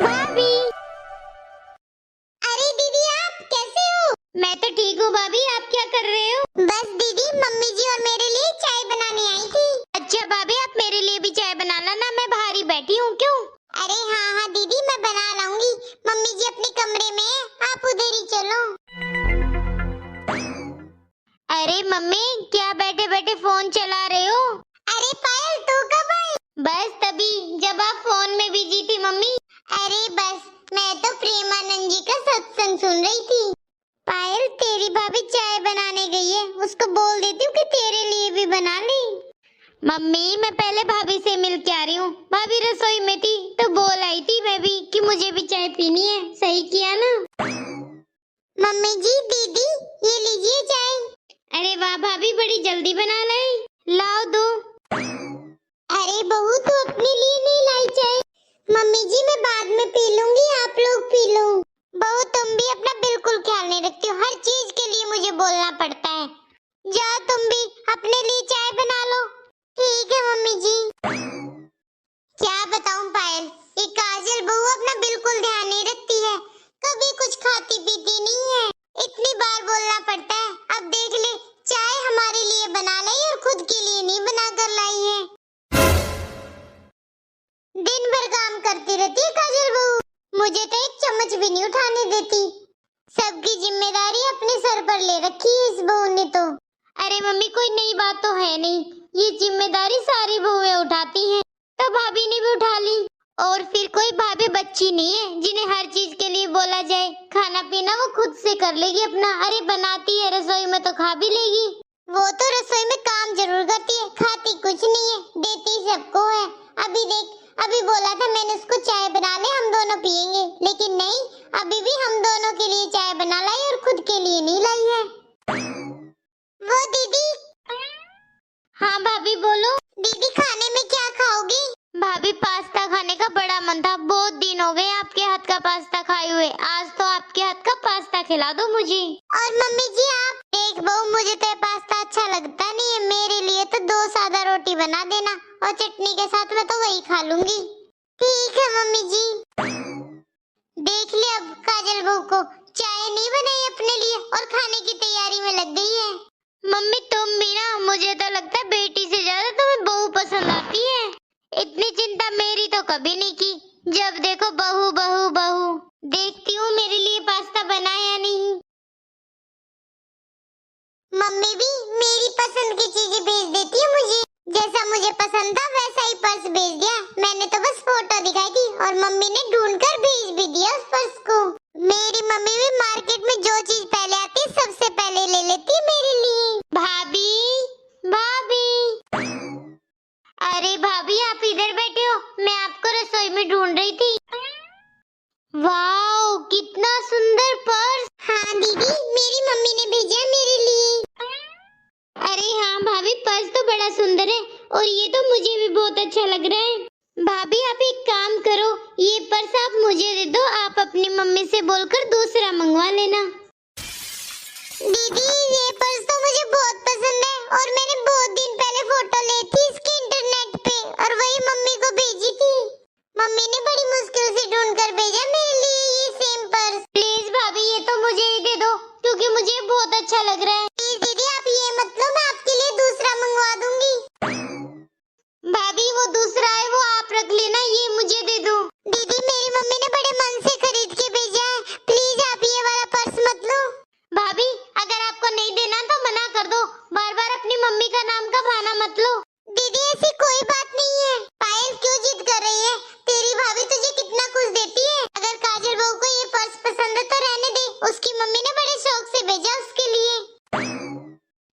भाभी। अरे दीदी आप कैसे हो? मैं तो ठीक हूँ भाभी, आप क्या कर रहे हो? बस दीदी मम्मी जी और मेरे लिए चाय बनाने आई थी। अच्छा भाभी आप मेरे लिए भी चाय बना लाना, मैं बाहर ही बैठी हूँ। क्यों? अरे हाँ हाँ दीदी मैं बना लाऊंगी, मम्मी जी अपने कमरे में है, आप उधर ही चलो। अरे मम्मी क्या बैठे बैठे फोन चला रहे हो? अरे पायल तू कब आई? बस तभी जब आप फोन में बिजी थी मम्मी। अरे बस मैं तो प्रेमानंद जी का सत्संग सुन रही थी। पायल तेरी भाभी चाय बनाने गई है, उसको बोल देती हूँ कि तेरे लिए भी बना ले। मम्मी मैं पहले भाभी से मिल के आ रही हूँ, भाभी रसोई में थी तो बोल आई थी मैं भी कि मुझे भी चाय पीनी है। सही किया ना? मम्मी जी दीदी ये लीजिए चाय। अरे वाह भाभी बड़ी जल्दी बना लाई, लाओ दो। अरे बहू तू अपने लिए नहीं लाई चाय? मम्मी जी मैं बाद में पी लूंगी, आप लोग पी लो। बहू तुम भी अपना बिल्कुल ख्याल नहीं रखती हो, हर चीज के लिए मुझे बोलना पड़ता है। जाओ तुम भी अपने लिए चाय बना लो। ठीक है मम्मी जी। क्या बताऊं पायल, ये काजल बहू अपना बिल्कुल ध्यान नहीं रखती है, कभी कुछ खाती पीती नहीं है, इतनी बार बोलना पड़ता है। अब देख ले चाय हमारे लिए बना लाई और खुद के लिए नहीं बना कर लाई है। दिन भर काम करती रहती है काजल बहू, मुझे तो एक चम्मच भी नहीं उठाने देती। सबकी जिम्मेदारी अपने सर पर ले रखी है इस बहू ने तो। अरे मम्मी कोई नई बात तो है नहीं, ये जिम्मेदारी सारी बहुएं उठाती हैं, तो भाभी ने भी उठा ली। और फिर कोई भाभी बच्ची नहीं है जिन्हें हर चीज के लिए बोला जाए, खाना पीना वो खुद से कर लेगी अपना। अरे बनाती है रसोई में तो खा भी लेगी। वो तो रसोई में काम जरूर करती है, खाती कुछ नहीं है, देती सबको है। अभी देख अभी बोला था मैंने उसको चाय बना ले हम दोनों पियेंगे, लेकिन नहीं अभी भी हम दोनों के लिए चाय बना लाई और खुद के लिए नहीं लाई है। वो दीदी। हाँ भाभी बोलो। दीदी खाने में क्या खाओगी? भाभी पास्ता खाने का बड़ा मन था, बहुत दिन हो गए आपके हाथ का पास्ता खाए हुए, आज तो आपके हाथ का पास्ता खिला दो मुझे। और मम्मी जी आप? देख बहू मुझे तो पास्ता अच्छा लगता नहीं है, मेरे लिए तो 2 सादा रोटी बना देना और चटनी के साथ मैं तो वही खा लूंगी। ठीक है मम्मी जी। देख ले अब काजल बहू को चाय नहीं बनाई अपने लिए और खाने की तैयारी में लग गई है। मम्मी तुम भी ना, मुझे तो लगता है बेटी से ज्यादा तुम्हें बहू पसंद आती है। इतनी चिंता मेरी तो कभी नहीं की, जब देखो बहू बहू बहू। देखती हूँ मेरे लिए पास्ता बना या नहीं। मम्मी भी मेरी पसंद की चीजें भेज देती है मुझे, जैसा मुझे पसंद था वैसा ही पर्स भेज दिया। मैंने तो बस फोटो दिखाई थी और मम्मी ने ढूंढकर भेज भी दिया उस पर्स को। मेरी मम्मी भी मार्केट में जो चीज पहले आती है सबसे पहले ले लेती है मेरे लिए। भाभी भाभी। अरे भाभी आप इधर बैठे हो, मैं आपको रसोई में ढूंढ रही थी। वाओ कितना सुंदर पर्स। हाँ दीदी मेरी मम्मी ने भेजा मेरे लिए। अरे हाँ भाभी पर्स तो बड़ा सुंदर है और ये तो मुझे भी बहुत अच्छा लग रहा है। भाभी आप एक काम करो, ये पर्स आप मुझे दे दो, आप अपनी मम्मी से बोलकर दूसरा मंगवा लेना। दीदी ये पर्स तो मुझे बहुत पसंद है और मैंने बहुत दिन पहले फोटो ली थी इसकी इंटरनेट पे और वही मम्मी को भेजी थी। मम्मी ने बड़ी मुश्किल से ढूंढकर भेजा मेरे लिए ये सेम पर्स। प्लीज भाभी ये तो मुझे ही दे दो क्योंकि मुझे बहुत अच्छा लग रहा है। प्लीज दीदी आप ये मत लो, मैं आपके लिए दूसरा मंगवा दूंगी। भाभी वो दूसरा है वो आप रख लेना, ये मुझे दे दो। दीदी मेरी मम्मी ने बड़े मन से खरीद के भेजा है, प्लीज आप ये वाला पर्स मत लो। भाभी अगर आपको नहीं देना तो मना कर दो, बार बार अपनी मम्मी का नाम का बहाना मत लो। दीदी ऐसी कोई बात नहीं है। पायल क्यों जिद कर रही है, तेरी भाभी तुझे कितना कुछ देती है। अगर काजल बहू को ये पर्स पसंद है तो रहने दे, उसकी मम्मी ने बड़े शौक से भेजा उसके लिए।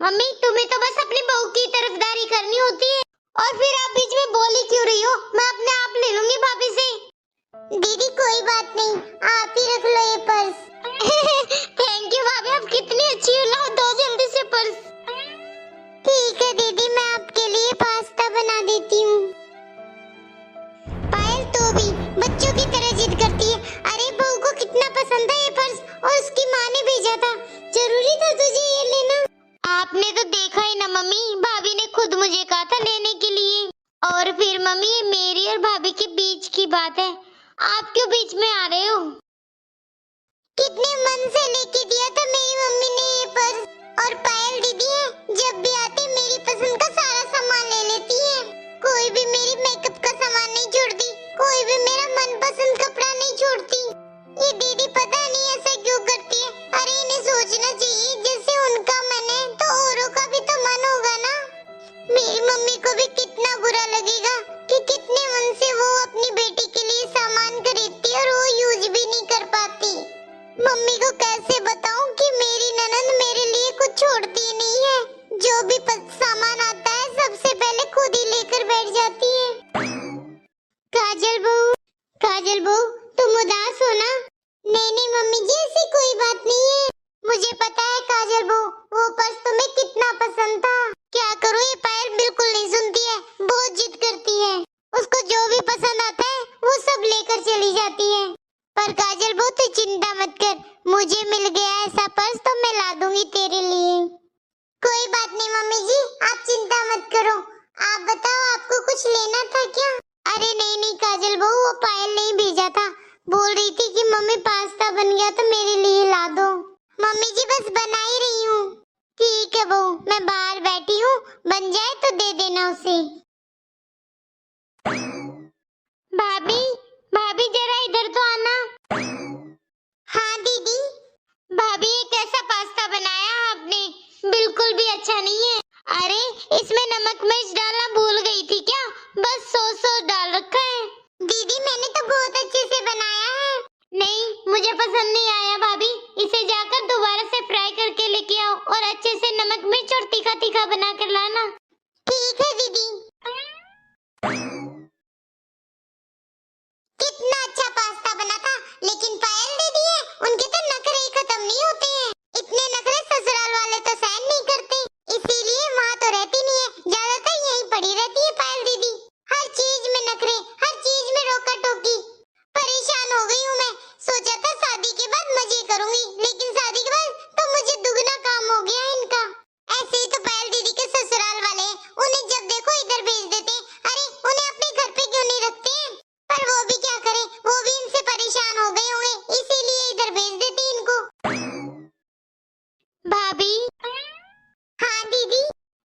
मम्मी तुम्हें तो बस अपनी बहू की तरफदारी करनी होती है और फिर आप बीच में बोल ही क्यों रही हो, मैं अपने आप ले लूंगी भाभी से। दीदी कोई बात नहीं, आप ही रख लो ये पर्स। थैंक यू भाभी आप कितनी अच्छी हो, लाओ दो जल्दी से पर्स। ठीक है दीदी मैं आपके लिए पास्ता बना देती हूँ। पायल तो भी बच्चों की तरह जिद करती है। अरे बहू को कितना पसंद है ये पर्स और उसकी माँ ने भेजा था, जरूरी था तुझे ये लेना। आपने तो देखा ही ना मम्मी, भाभी ने खुद मुझे कहा था लेने के लिए। और फिर मम्मी ये मेरी और भाभी के बीच की बात है आप क्यों बीच में आ रहे हो? कितने मन से लेके दिया था मेरी मम्मी ने ये पर्स। और पायल दीदी है, जब भी आती मेरी पसंद का सारा सामान ले लेती है। कोई भी मेरी मेकअप का सामान नहीं छोड़ती, कोई भी मेरा मनपसंद कपड़ा नहीं छोड़ती। ये दीदी पता नहीं ऐसा क्यों करती है। अरे इन्हें सोचना चाहिए, जैसे उनका मन है तो औरों का भी तो मन होगा ना। मेरी मम्मी को भी कितना बुरा लगेगा कि कितने मन से वो अपनी बेटी के लिए सामान खरीदती है और वो यूज भी नहीं कर पाती। मम्मी को कैसे बताऊं कि मेरी ननद मेरे लिए कुछ छोड़ती नहीं है। जो भी सामान आता है सबसे पहले खुद ही लेकर बैठ जाती है। काजल बहू तुम उदास हो ना? नहीं मम्मी जी, ऐसी कोई बात नहीं है। मुझे पता है काजल बहू, वो पर्स तुम्हें कितना पसंद था। क्या करूं, ये पायल बिल्कुल नहीं सुनती है, बहुत जिद करती है। उसको जो भी पसंद आता है वो सब लेकर चली जाती है। पर काजल बहू तू चिंता मत कर, मुझे मिल गया ऐसा पर्स तो मैं ला दूंगी तेरे लिए। कोई बात नहीं मम्मी जी, आप चिंता मत करो। आप बताओ, आपको कुछ लेना था क्या? अरे नहीं काजल बहू, वो पायल नहीं भेजा था। बोल रही थी कि मम्मी पास्ता बन गया तो मेरे लिए ला दो। मम्मी जी बस बना ही रही हूँ। ठीक है बहू, मैं बाहर बैठी हूँ, बन जाए तो दे देना उसे। भाभी जरा इधर तो आना। हाँ दीदी। भाभी ये कैसा पास्ता बनाया आपने? बिल्कुल भी अच्छा नहीं है। अरे इसमें नमक मिर्च डालना भूल गई थी क्या? बस सॉस डाल रखा है। दीदी मैंने तो बहुत अच्छे से बनाया है। नहीं मुझे पसंद नहीं आया भाभी, इसे जाकर दोबारा से फ्राई करके लेके आओ और अच्छे से नमक मिर्च और तीखा तीखा बना कर लाना। ठीक है दीदी। कितना अच्छा पास्ता बना था, लेकिन पायल दीदी है, उनके तो नखरे ही खत्म नहीं होते हैं। इतने नखरे ससुराल वाले तो सहन नहीं करते, इसीलिए वहाँ तो रहती नहीं है, ज्यादातर यहीं पड़ी रहती है पायल दीदी। हर चीज में नखरे, हर चीज में रोका टोकी। परेशान हो गई हूँ मैं। सोचा था शादी के बाद मजे करूंगी, लेकिन शादी के बाद तो मुझे दुगना काम हो गया है इनका। ऐसे ही तो पायल दीदी के ससुराल वाले हैं, उन्हें जब देखो इधर भेज देते हैं। अरे उन्हें अपने घर पे क्यों नहीं रखते हैं? पर वो भी क्या करे, वो भी इनसे परेशान हो गए होंगे, इसीलिए इधर भेज देते इनको। भाभी। हाँ दीदी।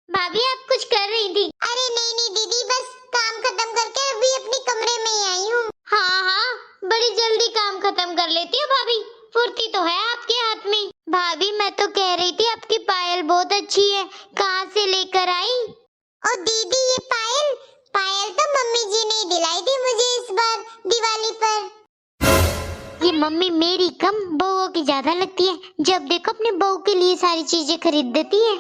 भाभी आप कुछ कर रही थी? अरे नहीं दीदी, बस काम खत्म करके अभी अपने कमरे में ही आई हूँ। हाँ बड़ी जल्दी काम खत्म कर लेती हो भाभी, फुर्ती तो है आपके हाथ में। भाभी मैं तो कह रही थी आपकी पायल बहुत अच्छी है, कहाँ से लेकर आई? और दीदी ये पायल तो मम्मी जी ने दिलाई थी मुझे इस बार दिवाली पर। ये मम्मी मेरी कम बहू की ज्यादा लगती है, जब देखो अपने बहू के लिए सारी चीजें खरीद देती है।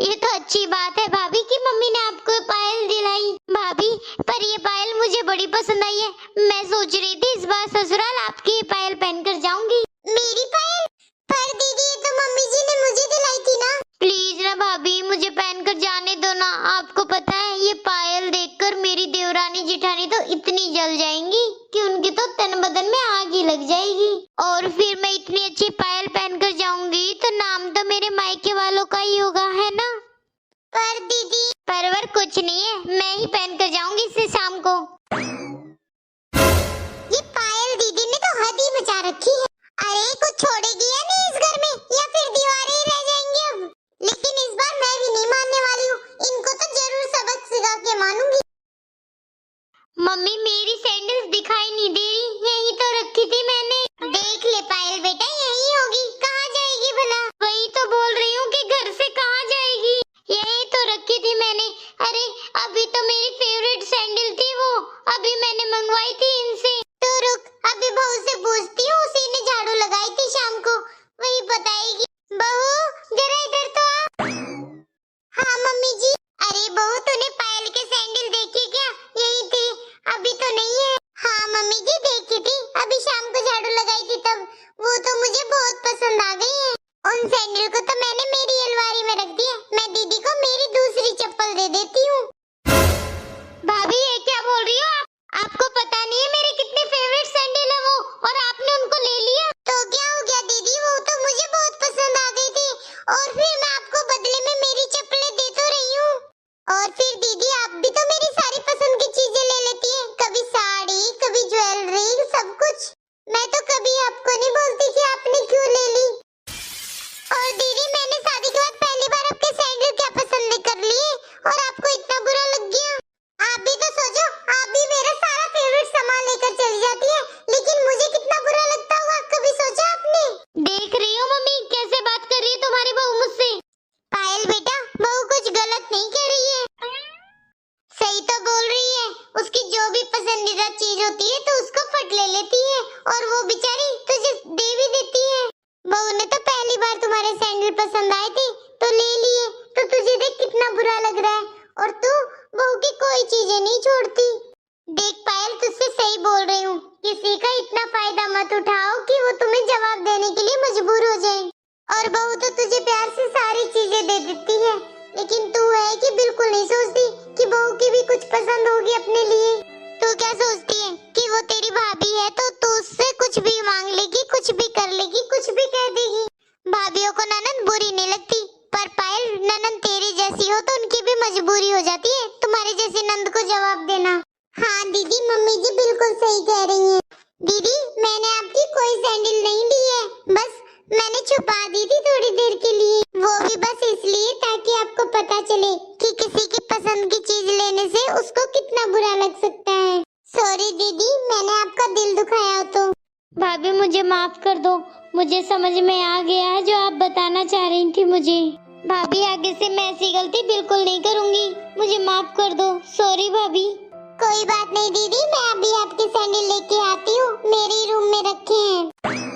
ये तो अच्छी बात है भाभी कि मम्मी ने आपको पायल दिलाई। भाभी पर ये पायल मुझे बड़ी पसंद आई है, मैं सोच रही थी इस बार ससुराल आपकी ये पायल पहनकर जाऊंगी। मेरी पायल? पर दीदी ये तो मम्मी जी ने मुझे दिलाई थी ना। प्लीज ना भाभी, मुझे पहनकर जाने दो ना। आपको पता है ये पायल देखकर मेरी देवरानी जिठानी तो इतनी जल जाएंगी कि उनकी तो तन बदन में आग ही लग जाएगी। और फिर मैं इतनी अच्छी पायल पहनकर जाऊंगी तो नाम तो मेरे मायके वालों का ही होगा, है ना? पर दीदी परवर कुछ नहीं है, मैं ही पहनकर जाऊंगी इसे शाम को। ये पायल दीदी ने तो हद ही मचा रखी है। अरे कुछ छोड़ेगी या नहीं इस घर में, या फिर दीवारें ही रह जाएंगी अब। लेकिन इस बार मैं भी नहीं मानने वाली हूँ, इनको तो जरूर सबक सिखा के मानूंगी। मम्मी मेरी सैंडल्स दिखाई नहीं दे रही, यहीं तो रखी थी मैंने। देख ले पायल बेटा, यहीं होगी, कहाँ जाएगी भला? वही तो बोल रही हूँ कि घर से कहाँ जाएगी, यहीं तो रखी थी मैंने। अरे अभी तो मेरी फेवरेट सैंडल थी वो, अभी मैंने मंगवाई थी इनसे। तो रुक, अभी बहू से पूछती हूँ, उसी ने झाड़ू लगाई थी शाम को, वही बताएगी। बहू जरा इधर तो आ। हाँ मम्मी जी। अरे बहू तूने पायल के सैंडल देखे क्या? यही थे, अभी तो नहीं है। हाँ मम्मी जी देखी थी, अभी शाम को झाड़ू लगाई थी तब। वो तो मुझे बहुत पसंद आ गई है। उन सैंडल को तो मैंने मेरी अलमारी में रख दिया, मैं दीदी को मेरी दूसरी चप्पल दे देती हूँ। भाभी ये क्या बोल रही हो आप? आपको पता नहीं है मेरे कितने फेवरेट सैंडल है वो, और आपने उनको ले लिया? तो क्या हो गया दीदी, वो तो मुझे बहुत पसंद आ गई थी, और फिर मैं आपको बदले में मेरी चप्पलें दे तो रही हूँ। और फिर दीदी आप भी तो मेरी सारी पसंद की चीजें ले लेती हैं, कभी साड़ी, उसकी जो भी पसंदीदा चीज होती है तो उसको फट ले लेती है और वो बेचारी तुझे दे भी देती है। बहू ने तो पहली बार तुम्हारे सैंडल पसंद आए थे तो ले लिए, तो तुझे देख कितना बुरा लग रहा है और तू बहू की कोई चीजें नहीं छोड़ती। देख पायल, तुझसे सही बोल रही हूँ, किसी का इतना फायदा मत उठाओ कि वो तुम्हें जवाब देने के लिए मजबूर हो जाए। और बहू तो तुझे प्यार से सारी चीजें दे देती है, लेकिन तू है कि बिल्कुल नहीं सोचती कि बहू की भी कुछ पसंद होगी अपने लिए। तू क्या सोचती है कि वो तेरी भाभी है तो तू उससे कुछ भी मांग लेगी, कुछ भी कर लेगी, कुछ भी कह देगी। भाभियों को ननद बुरी नहीं लगती, पर पायल ननद तेरी जैसी हो तो उनकी भी मजबूरी हो जाती है तुम्हारे जैसी नंद को जवाब देना। हाँ दीदी, मम्मी जी बिल्कुल सही कह रही हैं। दीदी, मैंने आपकी कोई सैंडल नहीं ली है, बस मैंने छुपा दी थी थोड़ी देर के लिए, वो भी बस इसलिए ताकि आपको पता चले कि किसी की पसंद की चीज लेने से उसको कितना बुरा लग सकता है। सॉरी दीदी, मैंने आपका दिल दुखाया हो तो। भाभी मुझे माफ कर दो, मुझे समझ में आ गया जो आप बताना चाह रही थी मुझे। भाभी आगे से मैं ऐसी गलती बिल्कुल नहीं करूंगी, मुझे माफ कर दो। सॉरी भाभी। कोई बात नहीं दीदी, मैं अभी आपके सैंडल लेके आती हूँ, मेरे रूम में रखे हैं।